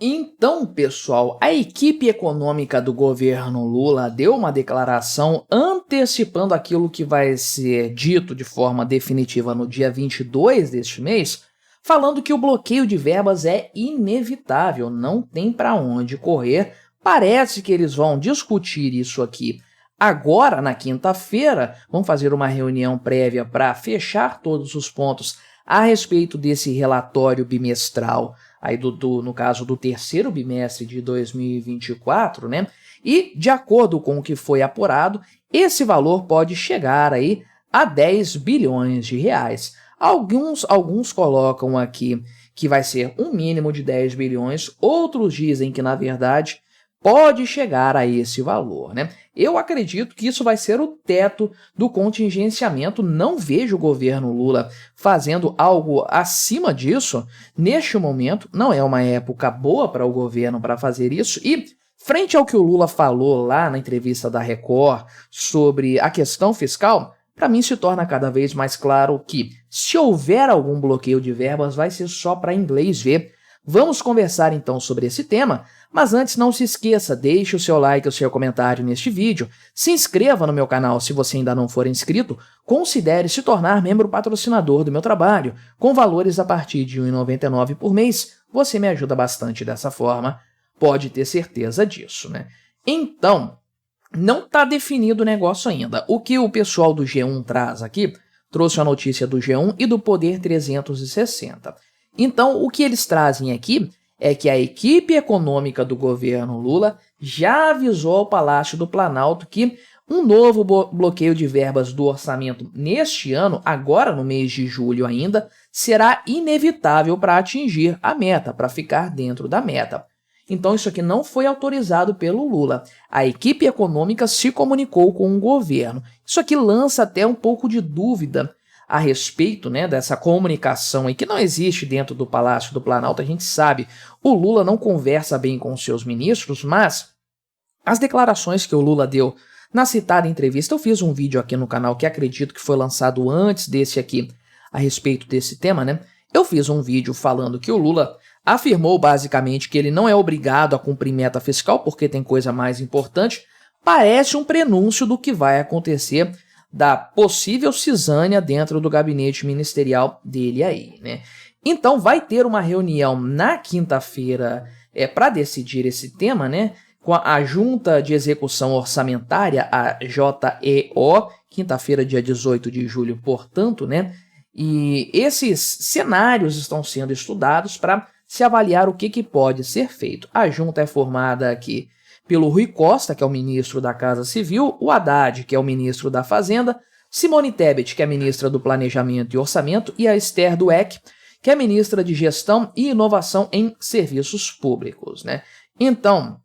Então, pessoal, a equipe econômica do governo Lula deu uma declaração antecipando aquilo que vai ser dito de forma definitiva no dia 22 deste mês, falando que o bloqueio de verbas é inevitável, não tem para onde correr. Parece que eles vão discutir isso aqui agora, na quinta-feira, vão fazer uma reunião prévia para fechar todos os pontos a respeito desse relatório bimestral, aí no caso do terceiro bimestre de 2024, né? E, de acordo com o que foi apurado, esse valor pode chegar aí a 10 bilhões de reais. Alguns colocam aqui que vai ser um mínimo de 10 bilhões, outros dizem que, na verdade, pode chegar a esse valor, né? Eu acredito que isso vai ser o teto do contingenciamento. Não vejo o governo Lula fazendo algo acima disso. Neste momento, não é uma época boa para o governo para fazer isso. E, frente ao que o Lula falou lá na entrevista da Record sobre a questão fiscal, para mim se torna cada vez mais claro que, se houver algum bloqueio de verbas, vai ser só para inglês ver. Vamos conversar então sobre esse tema, mas antes não se esqueça, deixe o seu like e o seu comentário neste vídeo, se inscreva no meu canal se você ainda não for inscrito, considere se tornar membro patrocinador do meu trabalho, com valores a partir de R$ 1,99 por mês, você me ajuda bastante dessa forma, pode ter certeza disso, né? Então, não está definido o negócio ainda. O que o pessoal do G1 traz aqui, trouxe a notícia do G1 e do Poder 360. Então, o que eles trazem aqui é que a equipe econômica do governo Lula já avisou ao Palácio do Planalto que um novo bloqueio de verbas do orçamento neste ano, agora no mês de julho ainda, será inevitável para atingir a meta, para ficar dentro da meta. Então, isso aqui não foi autorizado pelo Lula. A equipe econômica se comunicou com o governo. Isso aqui lança até um pouco de dúvida a respeito, né, dessa comunicação aí, que não existe dentro do Palácio do Planalto. A gente sabe, o Lula não conversa bem com os seus ministros, mas as declarações que o Lula deu na citada entrevista, eu fiz um vídeo aqui no canal que acredito que foi lançado antes desse aqui, a respeito desse tema, né? Eu fiz um vídeo falando que o Lula afirmou basicamente que ele não é obrigado a cumprir meta fiscal porque tem coisa mais importante. Parece um prenúncio do que vai acontecer da possível cisânia dentro do gabinete ministerial dele aí, né? Então vai ter uma reunião na quinta-feira para decidir esse tema, né? Com a Junta de Execução Orçamentária, a JEO, quinta-feira, dia 18 de julho, portanto, né? E esses cenários estão sendo estudados para se avaliar o que pode ser feito. A junta é formada aqui pelo Rui Costa, que é o ministro da Casa Civil, o Haddad, que é o ministro da Fazenda, Simone Tebet, que é ministra do Planejamento e Orçamento, e a Esther Dweck, que é ministra de Gestão e Inovação em Serviços Públicos, né? Então,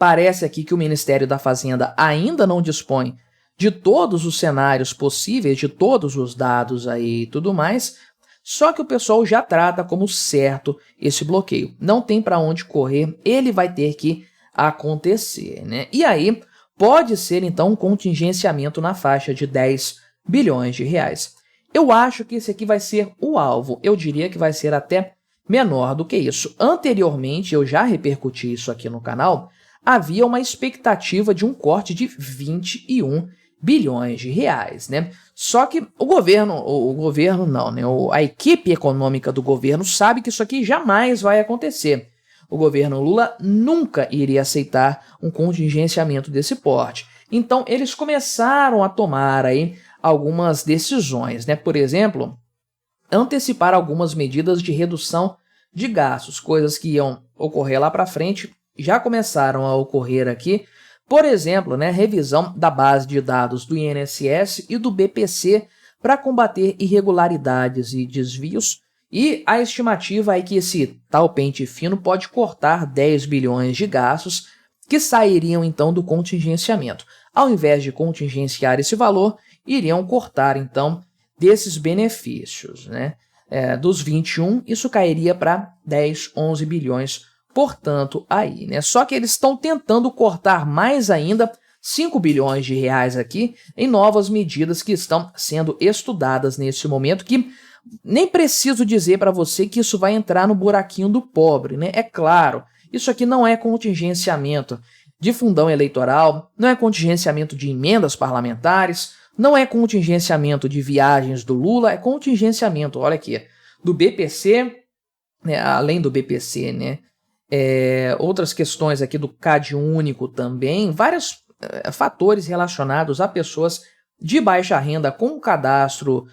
parece aqui que o Ministério da Fazenda ainda não dispõe de todos os cenários possíveis, de todos os dados aí e tudo mais, só que o pessoal já trata como certo esse bloqueio. Não tem para onde correr, ele vai ter que acontecer, né? E aí pode ser então um contingenciamento na faixa de 10 bilhões de reais. Eu acho que esse aqui vai ser o alvo, eu diria que vai ser até menor do que isso. Anteriormente, eu já repercuti isso aqui no canal, havia uma expectativa de um corte de 21 bilhões de reais, né? Só que o governo não, né? A equipe econômica do governo sabe que isso aqui jamais vai acontecer. O governo Lula nunca iria aceitar um contingenciamento desse porte. Então, eles começaram a tomar aí algumas decisões, né? Por exemplo, antecipar algumas medidas de redução de gastos, coisas que iam ocorrer lá para frente, já começaram a ocorrer aqui. Por exemplo, né, revisão da base de dados do INSS e do BPC para combater irregularidades e desvios. E a estimativa é que esse tal pente fino pode cortar 10 bilhões de gastos que sairiam então do contingenciamento. Ao invés de contingenciar esse valor, iriam cortar então desses benefícios, né? Dos 21, isso cairia para 10, 11 bilhões, portanto, aí, né? Só que eles estão tentando cortar mais ainda 5 bilhões de reais aqui em novas medidas que estão sendo estudadas nesse momento, que nem preciso dizer para você que isso vai entrar no buraquinho do pobre, né? É claro, Isso aqui não é contingenciamento de fundão eleitoral, não é contingenciamento de emendas parlamentares, não é contingenciamento de viagens do Lula, é contingenciamento, olha aqui, do BPC, né, além do BPC, né, outras questões aqui do CAD único também, vários fatores relacionados a pessoas de baixa renda com cadastro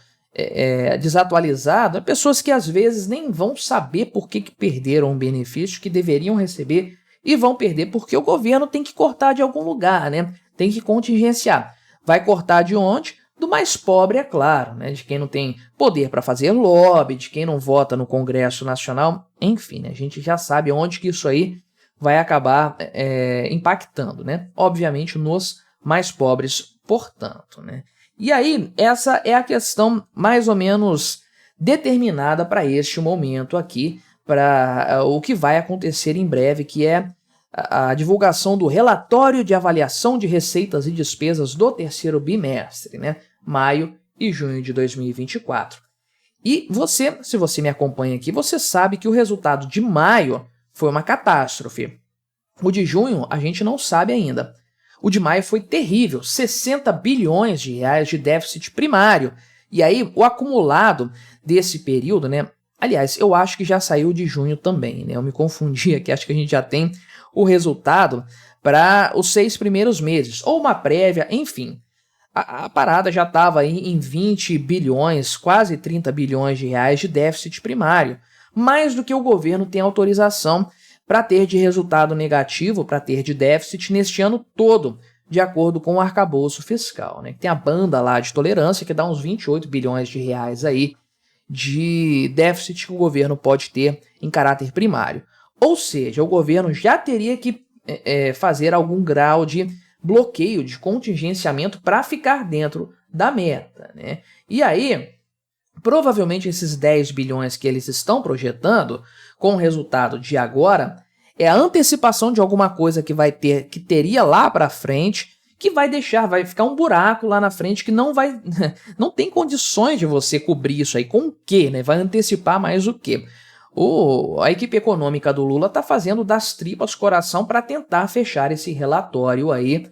desatualizado, pessoas que às vezes nem vão saber por que perderam um benefício que deveriam receber e vão perder porque o governo tem que cortar de algum lugar, né? Tem que contingenciar. Vai cortar de onde? Do mais pobre, é claro, né? De quem não tem poder para fazer lobby, de quem não vota no Congresso Nacional, enfim, né? A gente já sabe onde que isso aí vai acabar impactando, né? Obviamente nos mais pobres, portanto, né? E aí, essa é a questão mais ou menos determinada para este momento aqui, para o que vai acontecer em breve, que é a divulgação do relatório de avaliação de receitas e despesas do terceiro bimestre, né? Maio e junho de 2024. E você, se você me acompanha aqui, você sabe que o resultado de maio foi uma catástrofe. O de junho a gente não sabe ainda. O de maio foi terrível, 60 bilhões de reais de déficit primário. E aí o acumulado desse período, né? Aliás, eu acho que já saiu de junho também, né? Eu me confundi aqui, acho que a gente já tem o resultado para os 6 primeiros meses, ou uma prévia, enfim. A parada já estava aí em 20 bilhões, quase 30 bilhões de reais de déficit primário, mais do que o governo tem autorização para ter de resultado negativo, para ter de déficit neste ano todo, de acordo com o arcabouço fiscal, né? Tem a banda lá de tolerância que dá uns 28 bilhões de reais aí de déficit que o governo pode ter em caráter primário. Ou seja, o governo já teria que fazer algum grau de bloqueio, de contingenciamento para ficar dentro da meta, né? E aí, provavelmente esses 10 bilhões que eles estão projetando, com o resultado de agora, é a antecipação de alguma coisa que teria lá para frente, que vai ficar um buraco lá na frente que não tem condições de você cobrir isso aí. Com o quê, né? Vai antecipar mais o quê? A equipe econômica do Lula está fazendo das tripas coração para tentar fechar esse relatório aí,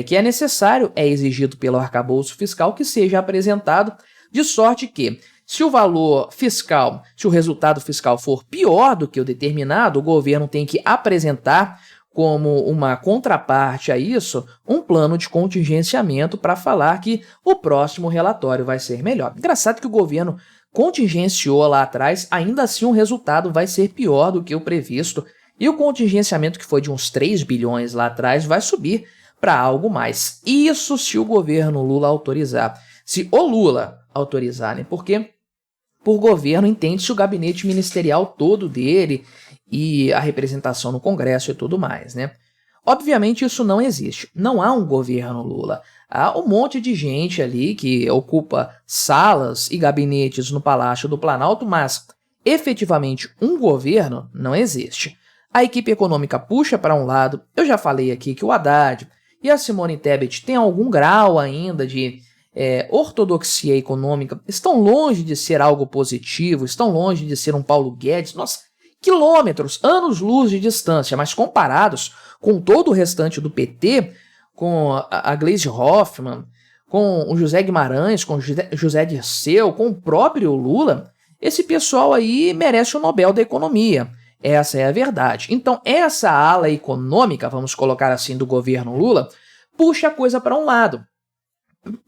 que é necessário, é exigido pelo arcabouço fiscal que seja apresentado, de sorte que, se o valor fiscal, se o resultado fiscal for pior do que o determinado, o governo tem que apresentar como uma contraparte a isso, um plano de contingenciamento para falar que o próximo relatório vai ser melhor. Engraçado que o governo contingenciou lá atrás, ainda assim o resultado vai ser pior do que o previsto, e o contingenciamento que foi de uns 3 bilhões lá atrás vai subir para algo mais. Isso se o governo Lula autorizar. Se o Lula autorizar, né? Porque por governo entende-se o gabinete ministerial todo dele e a representação no Congresso e tudo mais, né? Obviamente isso não existe. Não há um governo Lula. Há um monte de gente ali que ocupa salas e gabinetes no Palácio do Planalto, mas efetivamente um governo não existe. A equipe econômica puxa para um lado. Eu já falei aqui que o Haddad e a Simone Tebet têm algum grau ainda de ortodoxia econômica, estão longe de ser algo positivo, estão longe de ser um Paulo Guedes, nossa, quilômetros, anos-luz de distância, mas comparados com todo o restante do PT, com a Gleisi Hoffmann, com o José Guimarães, com o José Dirceu, com o próprio Lula, esse pessoal aí merece o Nobel da Economia. Essa é a verdade. Então, essa ala econômica, vamos colocar assim, do governo Lula, puxa a coisa para um lado.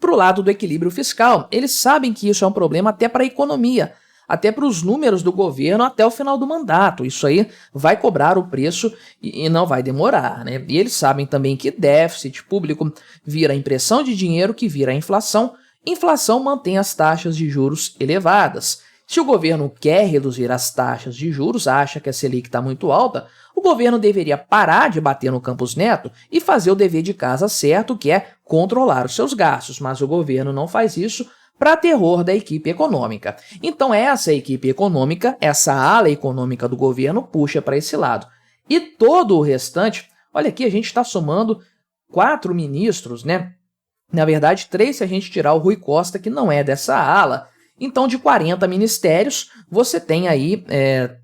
Para o lado do equilíbrio fiscal. Eles sabem que isso é um problema até para a economia, até para os números do governo até o final do mandato. Isso aí vai cobrar o preço e não vai demorar, né? E eles sabem também que déficit público vira impressão de dinheiro que vira inflação. Inflação mantém as taxas de juros elevadas. Se o governo quer reduzir as taxas de juros, acha que a Selic está muito alta, o governo deveria parar de bater no Campos Neto e fazer o dever de casa certo, que é controlar os seus gastos, mas o governo não faz isso para terror da equipe econômica. Então essa equipe econômica, essa ala econômica do governo puxa para esse lado. E todo o restante, olha aqui, a gente está somando 4 ministros, né? Na verdade 3 se a gente tirar o Rui Costa, que não é dessa ala, Então, de 40 ministérios, você tem aí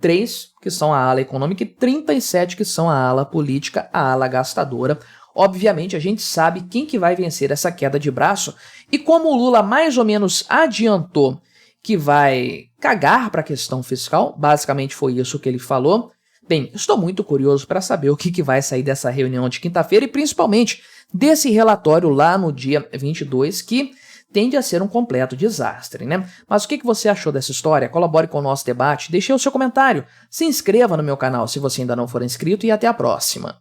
3 que são a ala econômica e 37 que são a ala política, a ala gastadora. Obviamente, a gente sabe quem que vai vencer essa queda de braço, e como o Lula mais ou menos adiantou que vai cagar para a questão fiscal, basicamente foi isso que ele falou. Bem, estou muito curioso para saber o que vai sair dessa reunião de quinta-feira e principalmente desse relatório lá no dia 22, que tende a ser um completo desastre, né? Mas o que você achou dessa história? Colabore com o nosso debate, deixe o seu comentário, se inscreva no meu canal se você ainda não for inscrito e até a próxima.